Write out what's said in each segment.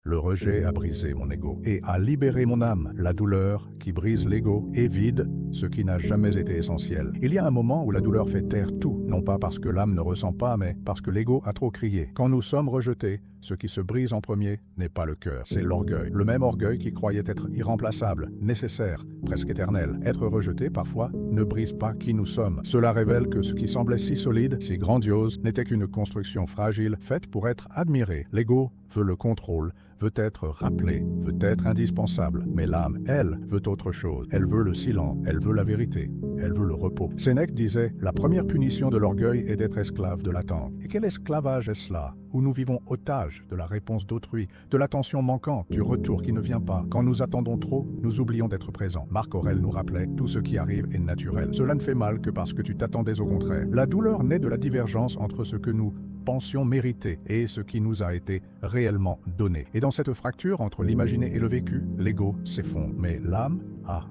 Le rejet a brisé mon ego et a libéré mon âme. La douleur qui brise l'ego et vide ce qui n'a jamais été essentiel. Il y a un moment où la douleur fait taire tout, non pas parce que l'âme ne ressent pas, mais parce que l'ego a trop crié. Quand nous sommes rejetés, ce qui se brise en premier n'est pas le cœur, c'est l'orgueil. Le même orgueil qui croyait être irremplaçable, nécessaire, presque éternel. Être rejeté, parfois, ne brise pas qui nous sommes. Cela révèle que ce qui semblait si solide, si grandiose, n'était qu'une construction fragile, faite pour être admirée. L'ego veut le contrôle, veut être rappelé, veut être indispensable. Mais l'âme, elle, veut autre chose. Elle veut le silence, elle veut la vérité, elle veut le repos. Sénèque disait « La première punition de l'orgueil est d'être esclave de l'attente ». Et quel esclavage est-ce là, où nous vivons otages de la réponse d'autrui, de l'attention manquante, du retour qui ne vient pas. Quand nous attendons trop, nous oublions d'être présents. Marc Aurèle nous rappelait « Tout ce qui arrive est naturel. Cela ne fait mal que parce que tu t'attendais au contraire ». La douleur naît de la divergence entre ce que nous pensions mériter et ce qui nous a été réellement donné. Et dans cette fracture entre l'imaginé et le vécu, l'ego s'effondre. Mais l'âme,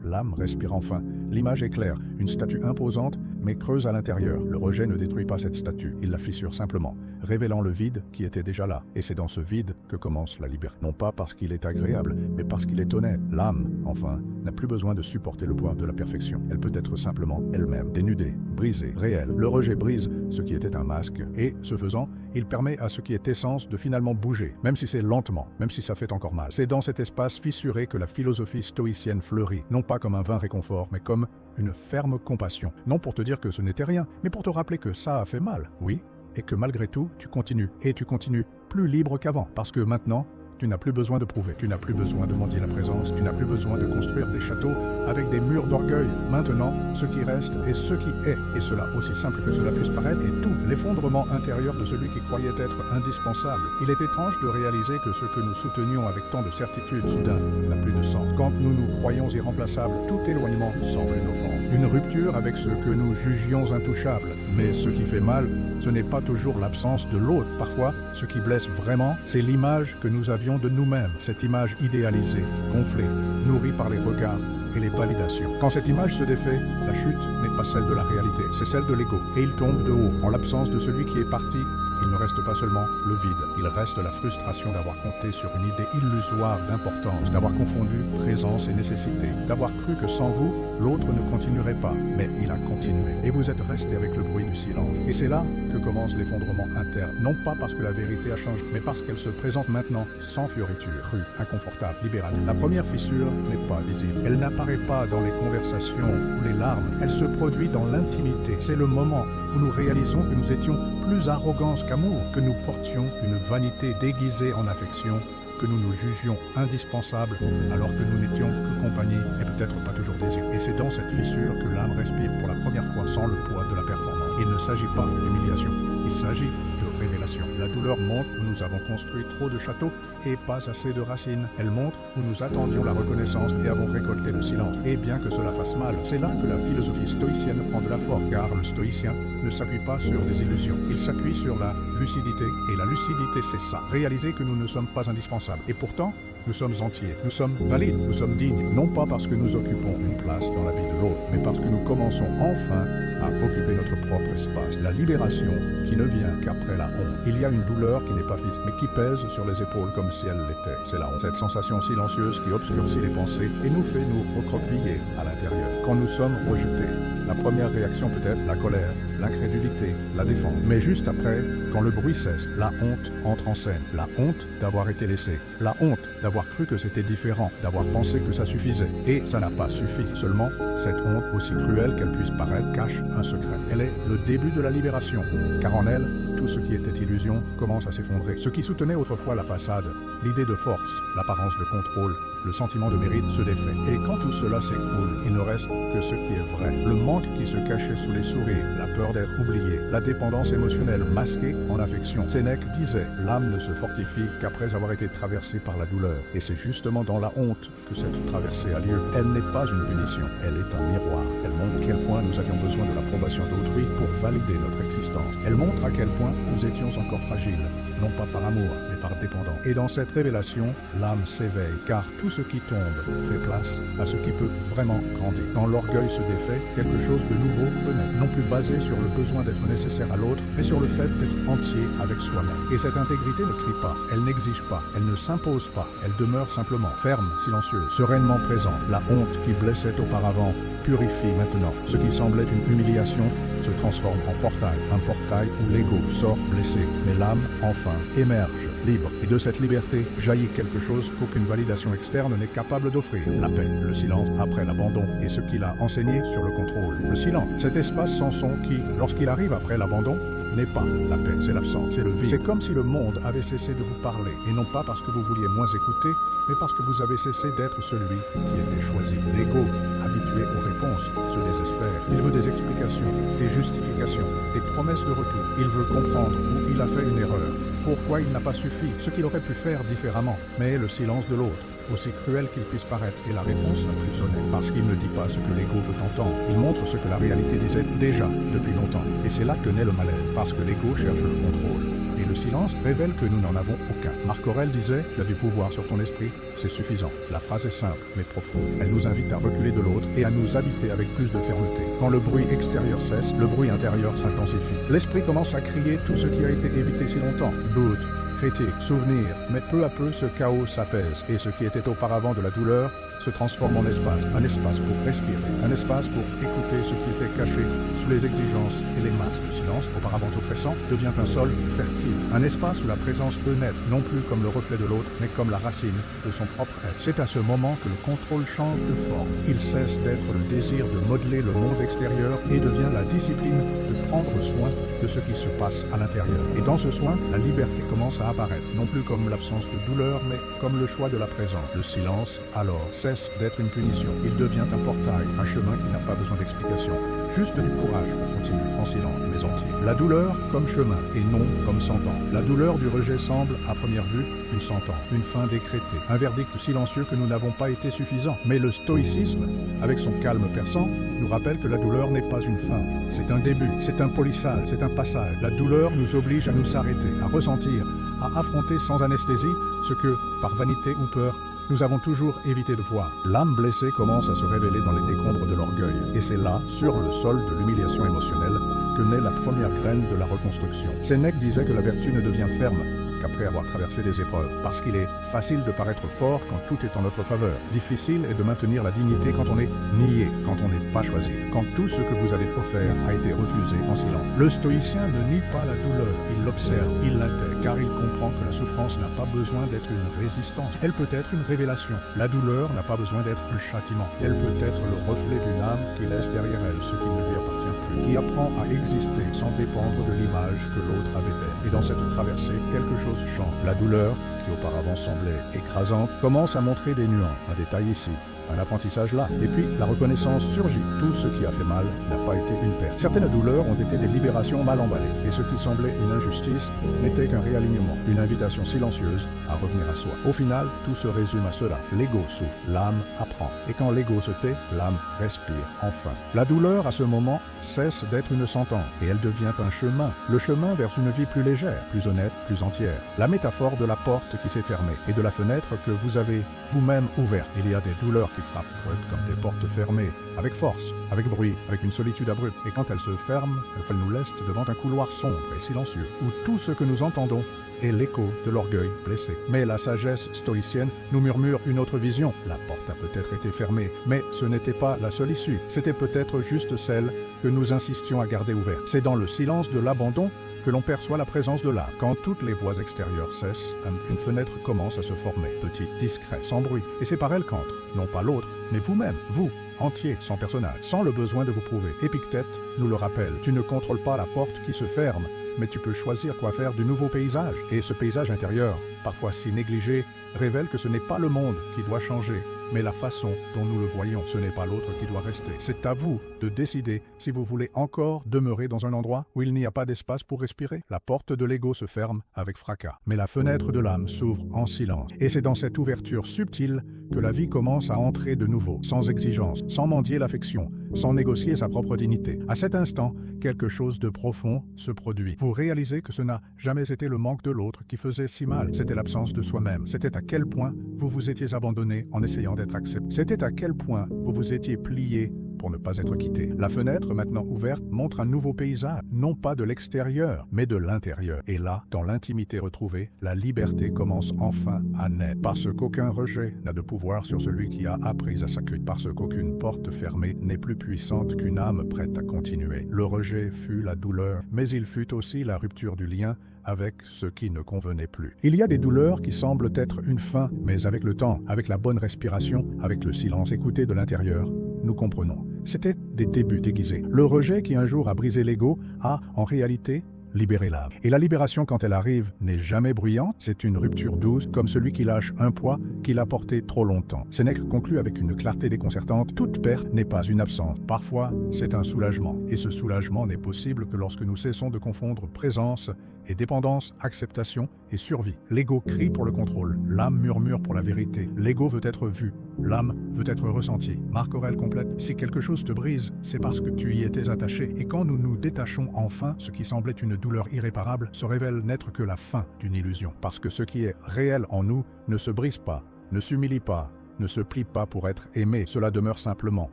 l'âme respire enfin. L'image est claire, une statue imposante, mais creuse à l'intérieur. Le rejet ne détruit pas cette statue, il la fissure simplement, révélant le vide qui était déjà là. Et c'est dans ce vide que commence la liberté. Non pas parce qu'il est agréable, mais parce qu'il est honnête. L'âme, enfin, n'a plus besoin de supporter le poids de la perfection. Elle peut être simplement elle-même, dénudée, brisée, réelle. Le rejet brise ce qui était un masque, et, ce faisant, il permet à ce qui est essence de finalement bouger, même si c'est lentement, même si ça fait encore mal. C'est dans cet espace fissuré que la philosophie stoïcienne fleurit, non pas comme un vain réconfort, mais comme une ferme compassion. Non pour te dire que ce n'était rien, mais pour te rappeler que ça a fait mal, oui, et que malgré tout, tu continues, et tu continues plus libre qu'avant, parce que maintenant, tu n'as plus besoin de prouver, tu n'as plus besoin de mendier la présence, tu n'as plus besoin de construire des châteaux avec des murs d'orgueil. Maintenant, ce qui reste est ce qui est, et cela, aussi simple que cela puisse paraître, est tout l'effondrement intérieur de celui qui croyait être indispensable. Il est étrange de réaliser que ce que nous soutenions avec tant de certitude, soudain, n'a plus de sens. Quand nous nous croyons irremplaçables, tout éloignement semble une offense. Une rupture avec ce que nous jugions intouchable. Mais ce qui fait mal, ce n'est pas toujours l'absence de l'autre. Parfois, ce qui blesse vraiment, c'est l'image que nous avions de nous-mêmes, cette image idéalisée, gonflée, nourrie par les regards et les validations. Quand cette image se défait, la chute n'est pas celle de la réalité, c'est celle de l'ego. Et il tombe de haut. En l'absence de celui qui est parti, il ne reste pas seulement le vide, il reste la frustration d'avoir compté sur une idée illusoire d'importance, d'avoir confondu présence et nécessité, d'avoir cru que sans vous, l'autre ne continuerait pas. Mais il a continué. Et vous êtes resté avec le bruit du silence. Et c'est là que commence l'effondrement interne. Non pas parce que la vérité a changé, mais parce qu'elle se présente maintenant sans fioriture, crue, inconfortable, libérale. La première fissure n'est pas visible. Elle n'apparaît pas dans les conversations ou les larmes. Elle se produit dans l'intimité. C'est le moment où nous réalisons que nous étions plus arrogants qu'amour, que nous portions une vanité déguisée en affection, que nous nous jugions indispensables alors que nous n'étions que compagnie et peut-être pas toujours désir. Et c'est dans cette fissure que l'âme respire pour la première fois sans le poids de la performance. Il ne s'agit pas d'humiliation, il s'agit de révélation. La douleur montre où nous avons construit trop de châteaux et pas assez de racines. Elle montre où nous attendions la reconnaissance et avons récolté le silence. Et bien que cela fasse mal, c'est là que la philosophie stoïcienne prend de la force, car le stoïcien ne s'appuie pas sur des illusions. Il s'appuie sur la lucidité. Et la lucidité, c'est ça. Réaliser que nous ne sommes pas indispensables. Et pourtant, nous sommes entiers, nous sommes valides, nous sommes dignes, non pas parce que nous occupons une place dans la vie de l'autre, mais parce que nous commençons enfin à occuper notre propre espace. La libération qui ne vient qu'après la honte. Il y a une douleur qui n'est pas physique, mais qui pèse sur les épaules comme si elle l'était. C'est la honte. Cette sensation silencieuse qui obscurcit les pensées et nous fait nous recroqueviller à l'intérieur. Quand nous sommes rejetés, la première réaction peut être la colère, l'incrédulité, la défense. Mais juste après, quand le bruit cesse, la honte entre en scène. La honte d'avoir été laissé. La honte d'avoir cru que c'était différent, d'avoir pensé que ça suffisait. Et ça n'a pas suffi. Seulement, cette honte, aussi cruelle qu'elle puisse paraître, cache un secret. Elle est le début de la libération, car en elle, tout ce qui était illusion commence à s'effondrer. Ce qui soutenait autrefois la façade, l'idée de force, l'apparence de contrôle, le sentiment de mérite se défait. Et quand tout cela s'écroule, il ne reste que ce qui est vrai. Le manque qui se cachait sous les sourires, la peur d'être oublié, la dépendance émotionnelle masquée en affection. Sénèque disait « L'âme ne se fortifie qu'après avoir été traversée par la douleur. » Et c'est justement dans la honte que cette traversée a lieu. Elle n'est pas une punition, elle est un miroir. Elle montre à quel point nous avions besoin de l'approbation d'autrui pour valider notre existence. Elle montre à quel point nous étions encore fragiles, non pas par amour, mais par dépendance. Et dans cette révélation, l'âme s'éveille, car tout ce qui tombe fait place à ce qui peut vraiment grandir. Quand l'orgueil se défait, quelque chose de nouveau peut naître, non plus basé sur le besoin d'être nécessaire à l'autre, mais sur le fait d'être entier avec soi-même. Et cette intégrité ne crie pas, elle n'exige pas, elle ne s'impose pas, elle demeure simplement ferme, silencieuse, sereinement présente. La honte qui blessait auparavant purifie maintenant. Ce qui semblait une humiliation se transforme en portail, un portail où l'ego sort blessé, mais l'âme, enfin, émerge, libre. Et de cette liberté jaillit quelque chose qu'aucune validation externe n'est capable d'offrir. La paix, le silence après l'abandon et ce qu'il a enseigné sur le contrôle. Le silence, cet espace sans son qui, lorsqu'il arrive après l'abandon, n'est pas la paix, c'est l'absence, c'est le vide. C'est comme si le monde avait cessé de vous parler, et non pas parce que vous vouliez moins écouter, mais parce que vous avez cessé d'être celui qui était choisi. L'ego, habitué aux réponses, se désespère. Il veut des explications, des justifications, des promesses de retour. Il veut comprendre où il a fait une erreur, pourquoi il n'a pas suffi, ce qu'il aurait pu faire différemment. Mais le silence de l'autre, aussi cruel qu'il puisse paraître, est la réponse la plus honnête, parce qu'il ne dit pas ce que l'ego veut entendre. Il montre ce que la réalité disait déjà depuis longtemps. Et c'est là que naît le malaise, parce que l'ego cherche le contrôle. Et le silence révèle que nous n'en avons aucun. Marc Aurèle disait « Tu as du pouvoir sur ton esprit, c'est suffisant ». La phrase est simple, mais profonde. Elle nous invite à reculer de l'autre et à nous habiter avec plus de fermeté. Quand le bruit extérieur cesse, le bruit intérieur s'intensifie. L'esprit commence à crier tout ce qui a été évité si longtemps. Doute, critique, souvenir, mais peu à peu ce chaos s'apaise et ce qui était auparavant de la douleur se transforme en espace, un espace pour respirer, un espace pour écouter ce qui était caché sous les exigences et les masques. Le silence, auparavant oppressant, devient un sol fertile, un espace où la présence peut naître, non plus comme le reflet de l'autre, mais comme la racine de son propre être. C'est à ce moment que le contrôle change de forme. Il cesse d'être le désir de modeler le monde extérieur et devient la discipline de prendre soin de ce qui se passe à l'intérieur. Et dans ce soin, la liberté commence à apparaître, non plus comme l'absence de douleur, mais comme le choix de la présence. Le silence, alors, cesse d'être une punition. Il devient un portail, un chemin qui n'a pas besoin d'explication, juste du courage pour continuer, en silence, mais entier. La douleur comme chemin, et non comme sentence. La douleur du rejet semble, à première vue, une sentence, une fin décrétée, un verdict silencieux que nous n'avons pas été suffisants. Mais le stoïcisme, avec son calme perçant, nous rappelle que la douleur n'est pas une fin, c'est un début, c'est un polissage, c'est un passage. La douleur nous oblige à nous arrêter, à ressentir, à affronter sans anesthésie ce que, par vanité ou peur, nous avons toujours évité de voir. L'âme blessée commence à se révéler dans les décombres de l'orgueil. Et c'est là, sur le sol de l'humiliation émotionnelle, que naît la première graine de la reconstruction. Sénèque disait que la vertu ne devient ferme qu'après avoir traversé des épreuves, parce qu'il est facile de paraître fort quand tout est en notre faveur. Difficile est de maintenir la dignité quand on est nié, quand on n'est pas choisi, quand tout ce que vous avez offert a été refusé en silence. Le stoïcien ne nie pas la douleur, il l'observe, il l'intègre, car il comprend que la souffrance n'a pas besoin d'être une résistance. Elle peut être une révélation. La douleur n'a pas besoin d'être un châtiment. Elle peut être le reflet d'une âme qui laisse derrière elle ce qui ne lui appartient plus, qui apprend à exister sans dépendre de l'image que l'autre avait d'elle. Et dans cette traversée, quelque chose change. La douleur, qui auparavant semblait écrasante, commence à montrer des nuances. Un détail ici, un apprentissage là. Et puis, la reconnaissance surgit. Tout ce qui a fait mal n'a pas été une perte. Certaines douleurs ont été des libérations mal emballées. Et ce qui semblait une injustice n'était qu'un réalignement, une invitation silencieuse à revenir à soi. Au final, tout se résume à cela. L'ego souffre, l'âme apprend. Et quand l'ego se tait, l'âme respire, enfin. La douleur, à ce moment, cesse d'être une sentence. Et elle devient un chemin. Le chemin vers une vie plus légère, plus honnête, plus entière. La métaphore de la porte qui s'est fermée et de la fenêtre que vous avez vous-même ouverte. Il y a des douleurs qui frappent pour être comme des portes fermées, avec force, avec bruit, avec une solitude abrupte. Et quand elles se ferment, elles nous laissent devant un couloir sombre et silencieux, où tout ce que nous entendons est l'écho de l'orgueil blessé. Mais la sagesse stoïcienne nous murmure une autre vision. La porte a peut-être été fermée, mais ce n'était pas la seule issue. C'était peut-être juste celle que nous insistions à garder ouverte. C'est dans le silence de l'abandon que l'on perçoit la présence de l'âme. Quand toutes les voix extérieures cessent, une fenêtre commence à se former, petite, discrète, sans bruit. Et c'est par elle qu'entre, non pas l'autre, mais vous-même, vous, entier, sans personnage, sans le besoin de vous prouver. Épictète nous le rappelle, tu ne contrôles pas la porte qui se ferme, mais tu peux choisir quoi faire du nouveau paysage. Et ce paysage intérieur, parfois si négligé, révèle que ce n'est pas le monde qui doit changer, mais la façon dont nous le voyons. Ce n'est pas l'autre qui doit rester. C'est à vous de décider si vous voulez encore demeurer dans un endroit où il n'y a pas d'espace pour respirer. La porte de l'ego se ferme avec fracas, mais la fenêtre de l'âme s'ouvre en silence. Et c'est dans cette ouverture subtile que la vie commence à entrer de nouveau, sans exigence, sans mendier l'affection, sans négocier sa propre dignité. À cet instant, quelque chose de profond se produit. Vous réalisez que ce n'a jamais été le manque de l'autre qui faisait si mal. C'était l'absence de soi-même. C'était à quel point vous vous étiez abandonné en essayant d'être accepté. C'était à quel point vous vous étiez plié pour ne pas être quitté. La fenêtre, maintenant ouverte, montre un nouveau paysage, non pas de l'extérieur, mais de l'intérieur. Et là, dans l'intimité retrouvée, la liberté commence enfin à naître. Parce qu'aucun rejet n'a de pouvoir sur celui qui a appris à s'accueillir. Parce qu'aucune porte fermée n'est plus puissante qu'une âme prête à continuer. Le rejet fut la douleur, mais il fut aussi la rupture du lien avec ce qui ne convenait plus. Il y a des douleurs qui semblent être une fin, mais avec le temps, avec la bonne respiration, avec le silence écouté de l'intérieur, nous comprenons. C'était des débuts déguisés. Le rejet qui un jour a brisé l'ego a, en réalité, libéré l'âme. Et la libération, quand elle arrive, n'est jamais bruyante, c'est une rupture douce, comme celui qui lâche un poids qu'il a porté trop longtemps. Sénèque conclut avec une clarté déconcertante: toute perte n'est pas une absence. Parfois, c'est un soulagement. Et ce soulagement n'est possible que lorsque nous cessons de confondre présence et dépendance, acceptation et survie. L'ego crie pour le contrôle, l'âme murmure pour la vérité. L'ego veut être vu, l'âme veut être ressentie. Marc Aurèle complète: si quelque chose te brise, c'est parce que tu y étais attaché. Et quand nous nous détachons enfin, ce qui semblait une douleur irréparable se révèle n'être que la fin d'une illusion. Parce que ce qui est réel en nous ne se brise pas, ne s'humilie pas, ne se plie pas pour être aimé. Cela demeure simplement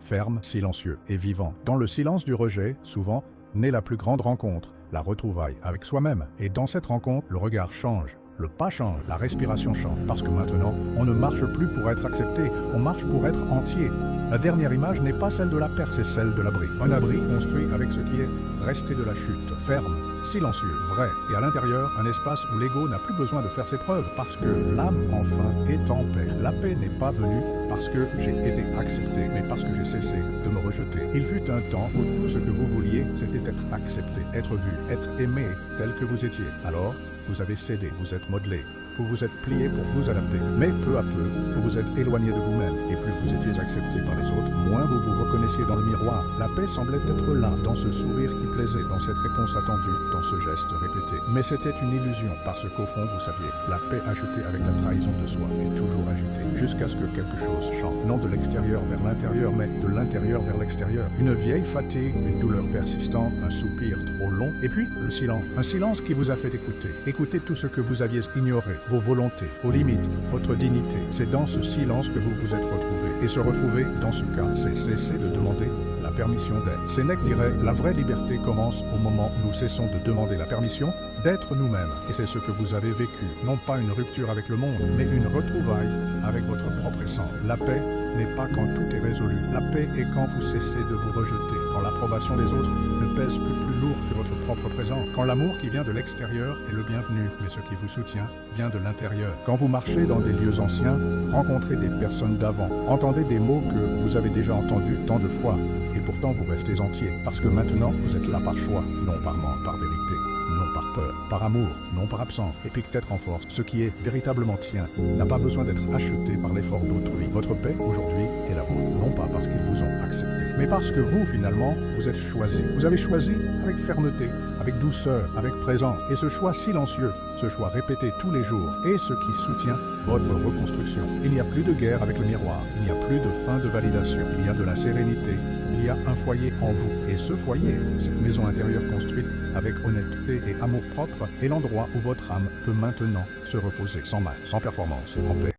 ferme, silencieux et vivant. Dans le silence du rejet, souvent, naît la plus grande rencontre, la retrouvaille avec soi-même. Et dans cette rencontre, le regard change, le pas change, la respiration change. Parce que maintenant, on ne marche plus pour être accepté, on marche pour être entier. La dernière image n'est pas celle de la perte, c'est celle de l'abri. Un abri construit avec ce qui est resté de la chute, ferme, silencieux, vrai. Et à l'intérieur, un espace où l'ego n'a plus besoin de faire ses preuves, parce que l'âme, enfin, est en paix. La paix n'est pas venue parce que j'ai été accepté, mais parce que j'ai cessé de me rejeter. Il fut un temps où tout ce que vous vouliez, c'était être accepté, être vu, être aimé tel que vous étiez. Alors, vous avez cédé, vous êtes modelé, vous vous êtes plié pour vous adapter. Mais peu à peu, vous vous êtes éloigné de vous-même. Et plus vous étiez accepté par les autres, moins vous vous reconnaissiez dans le miroir. La paix semblait être là, dans ce sourire qui plaisait, dans cette réponse attendue, dans ce geste répété. Mais c'était une illusion, parce qu'au fond, vous saviez, la paix ajoutée avec la trahison de soi est toujours agitée, jusqu'à ce que quelque chose change. Non de l'extérieur vers l'intérieur, mais de l'intérieur vers l'extérieur. Une vieille fatigue, une douleur persistante, un soupir trop long, et puis le silence. Un silence qui vous a fait écouter. Écoutez tout ce que vous aviez ignoré, vos volontés, vos limites, votre dignité. C'est dans ce silence que vous vous êtes retrouvé. Et se retrouver, dans ce cas, c'est cesser de demander la permission d'être. Sénèque dirait: la vraie liberté commence au moment où nous cessons de demander la permission d'être nous-mêmes. Et c'est ce que vous avez vécu. Non pas une rupture avec le monde, mais une retrouvaille avec votre propre essence. La paix n'est pas quand tout est résolu. La paix est quand vous cessez de vous rejeter, quand l'approbation des autres ne pèse plus lourd que votre propre présence, quand l'amour qui vient de l'extérieur est le bienvenu, mais ce qui vous soutient vient de l'intérieur. Quand vous marchez dans des lieux anciens, rencontrez des personnes d'avant, entendez des mots que vous avez déjà entendus tant de fois, et pourtant vous restez entier, parce que maintenant vous êtes là par choix, non par manque, par vérité, non par peur, par amour, non par absence. Épictète renforce: ce qui est véritablement tien n'a pas besoin d'être acheté par l'effort d'autrui. Votre paix aujourd'hui est la vôtre, non pas parce qu'ils vous ont accepté, mais parce que vous, finalement, vous êtes choisi. Vous avez choisi avec fermeté, avec douceur, avec présence. Et ce choix silencieux, ce choix répété tous les jours, est ce qui soutient votre reconstruction. Il n'y a plus de guerre avec le miroir, il n'y a plus de fin de validation, il y a de la sérénité, il y a un foyer en vous. Et ce foyer, cette maison intérieure construite avec honnêteté et amour-propre, est l'endroit où votre âme peut maintenant se reposer, sans mal, sans performance, en paix